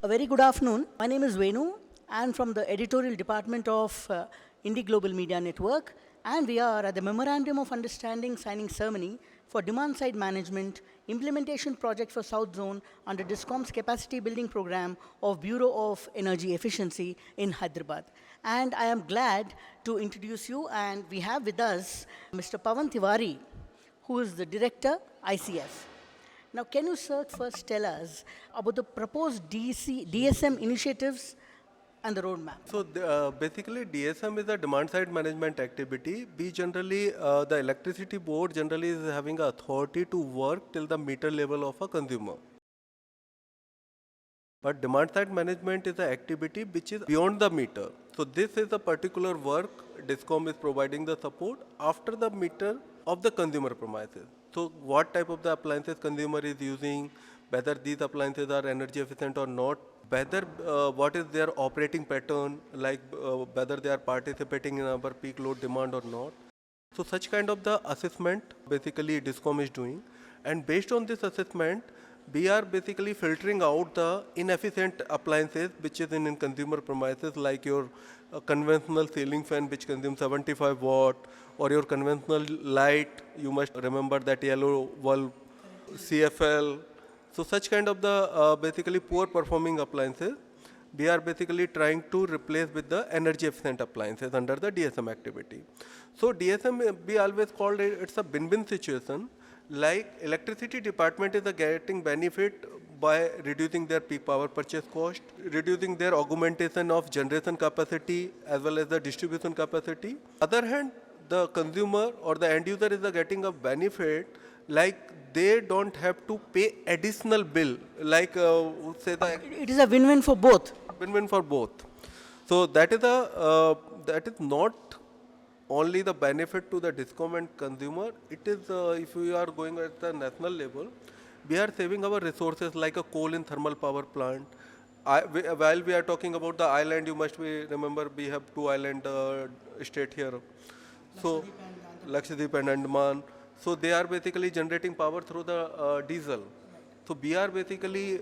A very good afternoon. My name is Venu. I'm from the editorial department of Indie Global Media Network, and we are at the Memorandum of Understanding signing ceremony for demand-side management implementation project for South Zone under DISCOM's capacity building program of Bureau of Energy Efficiency in Hyderabad. And I am glad to introduce you, and we have with us Mr. Pawan Tiwari, who is the director, ICF. Now, can you, sir, first tell us about the proposed DSM initiatives and the roadmap? So basically, DSM is a demand-side management activity. We generally, the electricity board generally is having authority to work till the meter level of a consumer. But demand-side management is an activity which is beyond the meter. So this is a particular work DISCOM is providing the support after the meter of the consumer premises. So what type of the appliances consumer is using, whether these appliances are energy efficient or not, whether what is their operating pattern, like whether they are participating in our peak load demand or not. So such kind of the assessment basically DISCOM is doing, and based on this assessment, we are basically filtering out the inefficient appliances which is in consumer premises, like your conventional ceiling fan which consumes 75 watt, or your conventional light, you must remember that yellow bulb, CFL. So such kind of the basically poor performing appliances, we are basically trying to replace with the energy efficient appliances under the DSM activity. So DSM, we always called it, it's a win-win situation. Like electricity department is getting benefit by reducing their peak power purchase cost, reducing their augmentation of generation capacity as well as the distribution capacity. Other hand, the consumer or the end user is getting a benefit, like they don't have to pay additional bill, like say the... It is a win-win for both. Win-win for both. So that is not only the benefit to the DISCOM and consumer. It is, if we are going at the national level, we are saving our resources like a coal and thermal power plant. While we are talking about the island, you must remember we have two island state here. So Lakshadweep and Andaman. So they are basically generating power through the diesel. So we are basically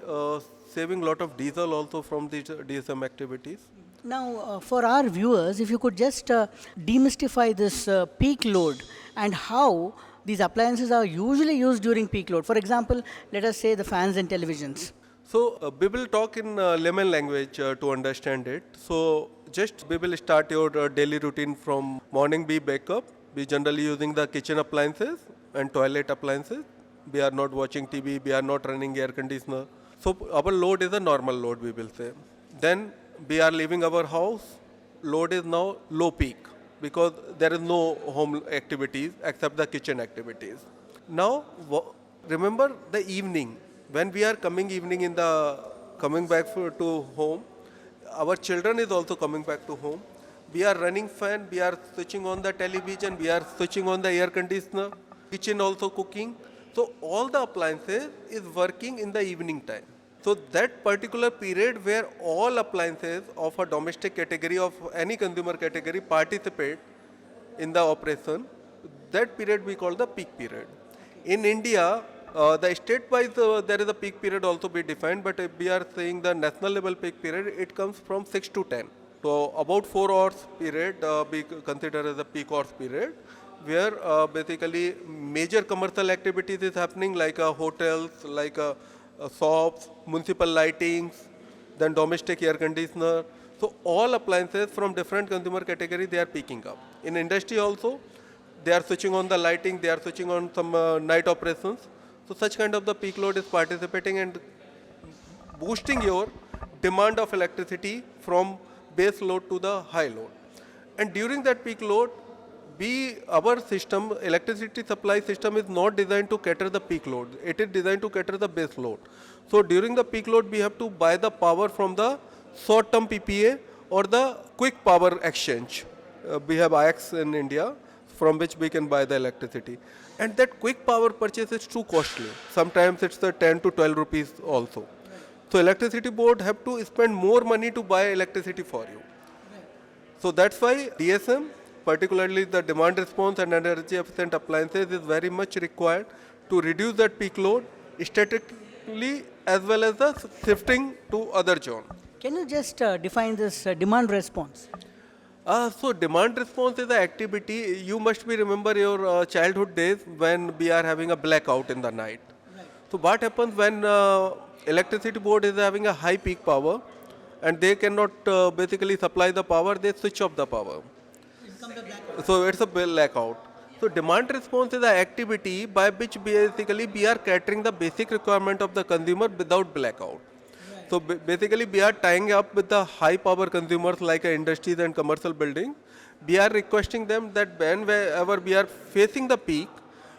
saving lot of diesel also from these DSM activities. Now, for our viewers, if you could just demystify this peak load and how these appliances are usually used during peak load. For example, let us say the fans and televisions. So we will talk in layman language to understand it. So just we will start your daily routine from morning we wake up. We generally using the kitchen appliances and toilet appliances. We are not watching TV, we are not running air conditioner. So our load is a normal load, we will say. Then we are leaving our house, load is now low peak because there is no home activities except the kitchen activities. Now remember the evening, when we are coming back to home, our children is also coming back to home. We are running fan, we are switching on the television, we are switching on the air conditioner, kitchen also cooking. So all the appliances is working in the evening time. So that particular period where all appliances of a domestic category, of any consumer category participate in the operation, that period we call the peak period. In India, the state-wise there is a peak period also be defined, but if we are saying the national level peak period, it comes from 6 to 10. So about 4 hours period we consider as a peak hours period, where basically major commercial activities is happening, like hotels, like shops, municipal lightings, then domestic air conditioner. So all appliances from different consumer categories, they are peaking up. In industry also, they are switching on the lighting, they are switching on some night operations. So such kind of the peak load is participating and boosting your demand of electricity from base load to the high load. And during that peak load, our system, electricity supply system, is not designed to cater the peak load. It is designed to cater the base load. So during the peak load, we have to buy the power from the short-term PPA or the quick power exchange. We have IX in India, from which we can buy the electricity. And that quick power purchase is too costly. Sometimes it's the 10 to 12 rupees also. So electricity board have to spend more money to buy electricity for you. So that's why DSM, particularly the demand response and energy efficient appliances, is very much required to reduce that peak load, statically as well as the shifting to other zone. Can you just define this demand response? So demand response is the activity. You must be remember your childhood days when we are having a blackout in the night. So what happens when electricity board is having a high peak power and they cannot basically supply the power, they switch off the power. So it's a blackout. So demand response is the activity by which basically we are catering the basic requirement of the consumer without blackout. So basically we are tying up with the high power consumers like industries and commercial building. We are requesting them that whenever we are facing the peak,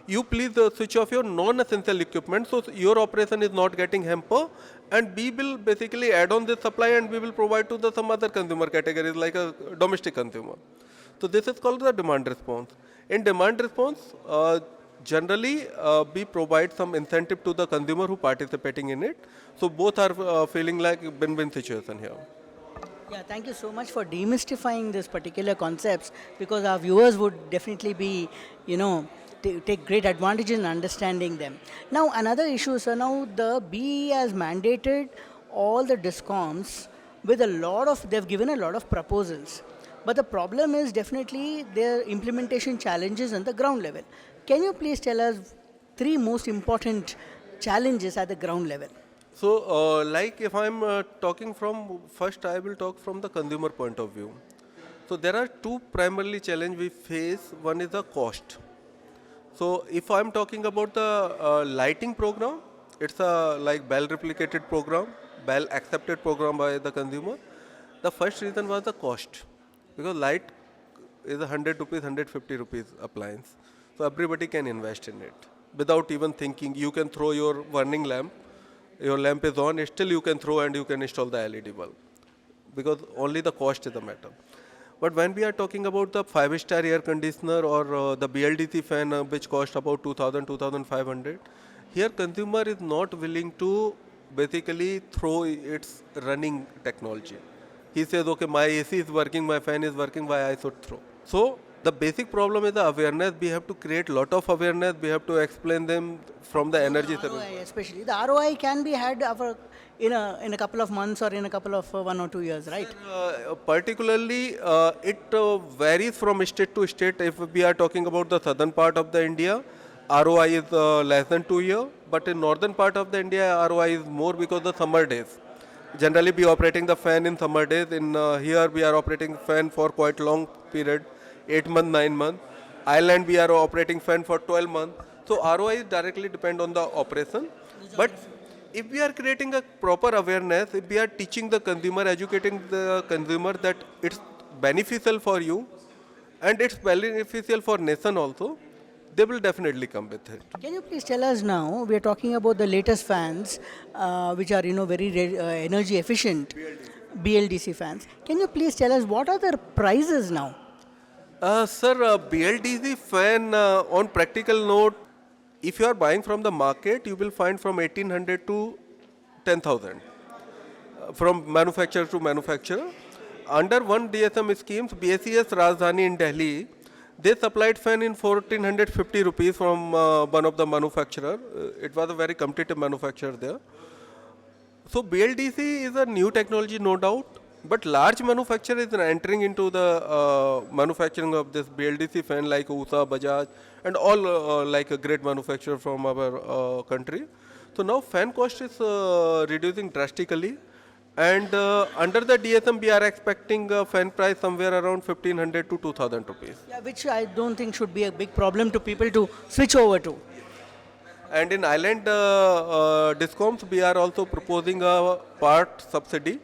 you please switch off your non-essential equipment so your operation is not getting hamper, and we will basically add on this supply and we will provide to the some other consumer categories like a domestic consumer. So this is called the demand response. In demand response, generally we provide some incentive to the consumer who participating in it. So both are feeling like win-win situation here. Yeah, thank you so much for demystifying this particular concepts, because our viewers would definitely be, take great advantage in understanding them. Now, another issue, sir, now the BE has mandated all the discoms with they've given a lot of proposals. But the problem is definitely their implementation challenges on the ground level. Can you please tell us three most important challenges at the ground level? So like if I'm talking from, first I will talk from the consumer point of view. So there are two primarily challenge we face. One is the cost. So if I'm talking about the lighting program, it's a like Bell replicated program, Bell accepted program by the consumer. The first reason was the cost, because light is 100 rupees, 150 rupees appliance. So everybody can invest in it without even thinking. You can throw your burning lamp, your lamp is on, still you can throw and you can install the LED bulb, because only the cost is the matter. But when we are talking about the 5-star air conditioner or the BLDC fan which cost about 2000, 2500, here consumer is not willing to basically throw its running technology. He says, okay, my AC is working, my fan is working, why I should throw? So the basic problem is the awareness. We have to create lot of awareness. We have to explain them from the energy The service. ROI especially. The ROI can be had in a couple of months or in a couple of 1 or 2 years, right? Particularly, it varies from state to state. If we are talking about the southern part of the India, ROI is less than 2 years. But in northern part of the India, ROI is more because the summer days. Generally, we operating the fan in summer days. In here, we are operating fan for quite long period, 8 months, 9 months. Ireland, we are operating fan for 12 months. So ROI directly depend on the operation. But if we are creating a proper awareness, if we are teaching the consumer, educating the consumer that it's beneficial for you and it's beneficial for nation also, they will definitely come with it. Can you please tell us now, we are talking about the latest fans, which are, very energy efficient, BLDC fans. Can you please tell us what are their prices now? Sir, BLDC fan on practical note, if you are buying from the market, you will find from 1800 to 10,000 from manufacturer to manufacturer. Under one DSM schemes, BACS Rajdhani in Delhi, they supplied fan in 1450 rupees from one of the manufacturer. It was a very competitive manufacturer there. So BLDC is a new technology, no doubt, but large manufacturer is entering into the manufacturing of this BLDC fan like Usha, Bajaj, and all like a great manufacturer from our country. So now fan cost is reducing drastically, and under the DSM we are expecting a fan price somewhere around 1500 to 2000 rupees. Yeah, which I don't think should be a big problem to people to switch over to. And in island discoms, we are also proposing a part subsidy.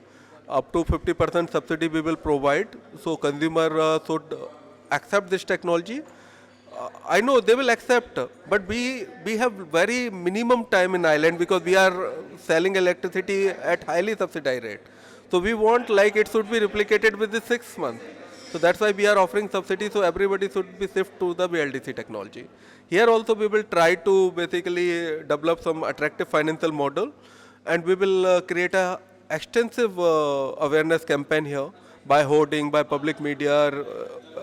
Up to 50% subsidy we will provide. So consumer should accept this technology. I know they will accept, but we have very minimum time in island because we are selling electricity at highly subsidized rate. So we want like it should be replicated within 6 months. So that's why we are offering subsidy, so everybody should be shift to the BLDC technology. Here also we will try to basically develop some attractive financial model, and we will create a extensive awareness campaign here by hoarding, by public media,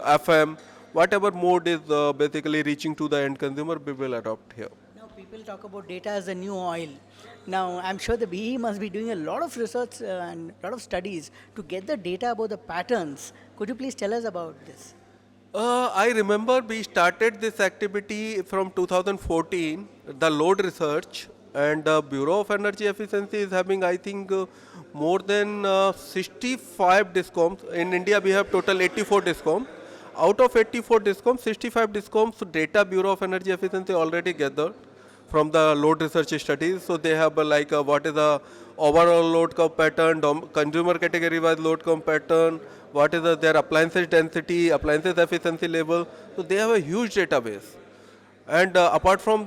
FM, whatever mode is basically reaching to the end consumer, we will adopt here. Now People talk about data as the new oil. Now, I'm sure the BE must be doing a lot of research and a lot of studies to get the data about the patterns. Could you please tell us about this? I remember we started this activity from 2014, the load research, and Bureau of Energy Efficiency is having, I think, more than 65 discoms. In India, we have total 84 discoms. Out of 84 discoms, 65 discoms data Bureau of Energy Efficiency already gathered from the load research studies. So they have what is the overall load curve pattern, consumer category wise load curve pattern, what is their appliances density, appliances efficiency level. So they have a huge database. And apart from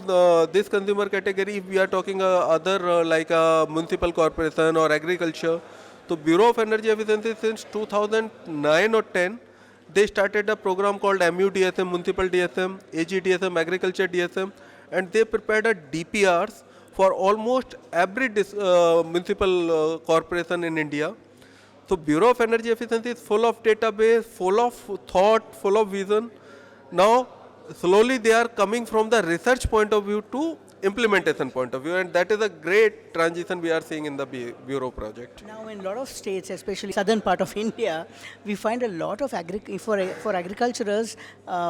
this consumer category, if we are talking other municipal corporation or agriculture, so Bureau of Energy Efficiency since 2009 or 10, they started a program called MUDSM, Municipal DSM, AGDSM, Agriculture DSM, and they prepared a DPRs for almost every municipal corporation in India. So Bureau of Energy Efficiency is full of database, full of thought, full of vision. Now, slowly they are coming from the research point of view to implementation point of view, and that is a great transition we are seeing in the Bureau project. Now, in a lot of states, especially southern part of India, we find a lot of for agriculturers,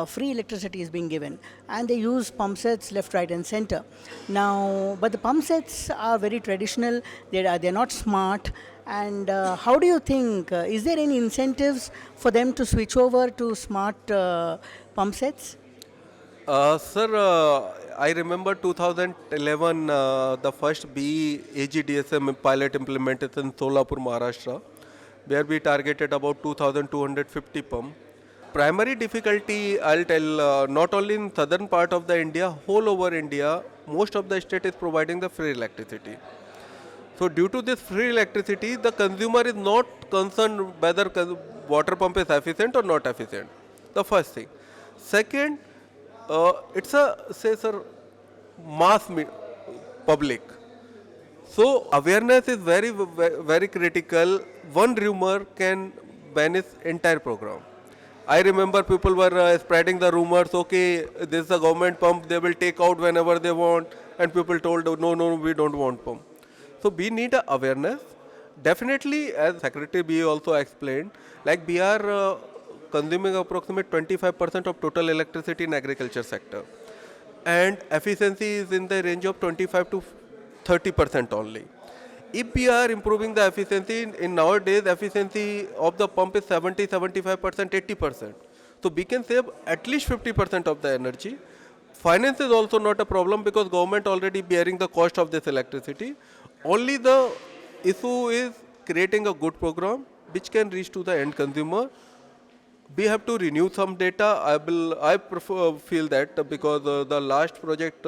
free electricity is being given, and they use pump sets left, right, and center. Now, but the pump sets are very traditional. They're not smart. And how do you think? Is there any incentives for them to switch over to smart pump sets? Sir, I remember 2011, the first BE AGDSM pilot implementation in Solapur, Maharashtra, where we targeted about 2,250 pump. Primary difficulty, I'll tell, not only in southern part of the India, whole over India, most of the state is providing the free electricity. So due to this free electricity, the consumer is not concerned whether water pump is efficient or not efficient. The first thing. Second, it's mass public. So awareness is very, very critical. One rumor can banish entire program. I remember people were spreading the rumors, okay, this is a government pump, they will take out whenever they want, and people told, no, we don't want pump. So we need a awareness. Definitely, as Secretary B also explained, like we are consuming approximately 25% of total electricity in agriculture sector, and efficiency is in the range of 25 to 30% only. If we are improving the efficiency, in nowadays efficiency of the pump is 70, 75%, 80%. So we can save at least 50% of the energy. Finance is also not a problem because government already bearing the cost of this electricity. Only the issue is creating a good program which can reach to the end consumer. We have to renew some data. I feel that because the last project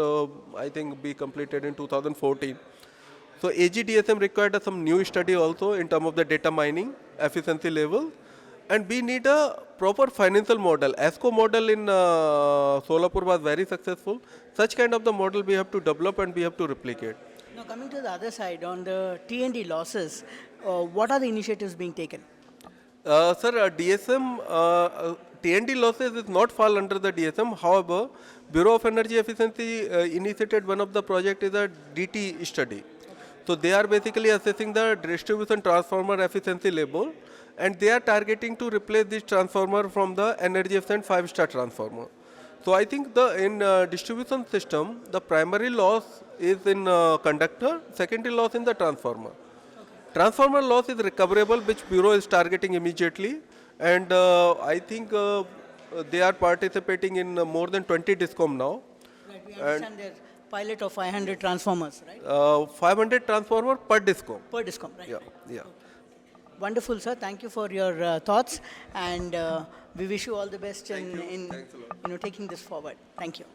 I think we completed in 2014. So AGDSM required some new study also in terms of the data mining efficiency level, and we need a proper financial model. ESCO model in Solapur was very successful. Such kind of the model we have to develop and we have to replicate. Now, coming to the other side, on the T&D losses, what are the initiatives being taken? Sir, DSM, T&D losses is not fall under the DSM. However, Bureau of Energy Efficiency initiated one of the project is a DT study. So they are basically assessing the distribution transformer efficiency level, and they are targeting to replace this transformer from the energy efficient 5-star transformer. So I think in distribution system, the primary loss is in conductor, secondary loss in the transformer. Transformer loss is recoverable, which Bureau is targeting immediately, and I think they are participating in more than 20 discom now. Right, we understand their pilot of 500 transformers, right? 500 transformer per discom. Per discom, right? Yeah, right. yeah. Okay. Wonderful, sir. Thank you for your thoughts, and we wish you all the best in taking this forward. Thank you.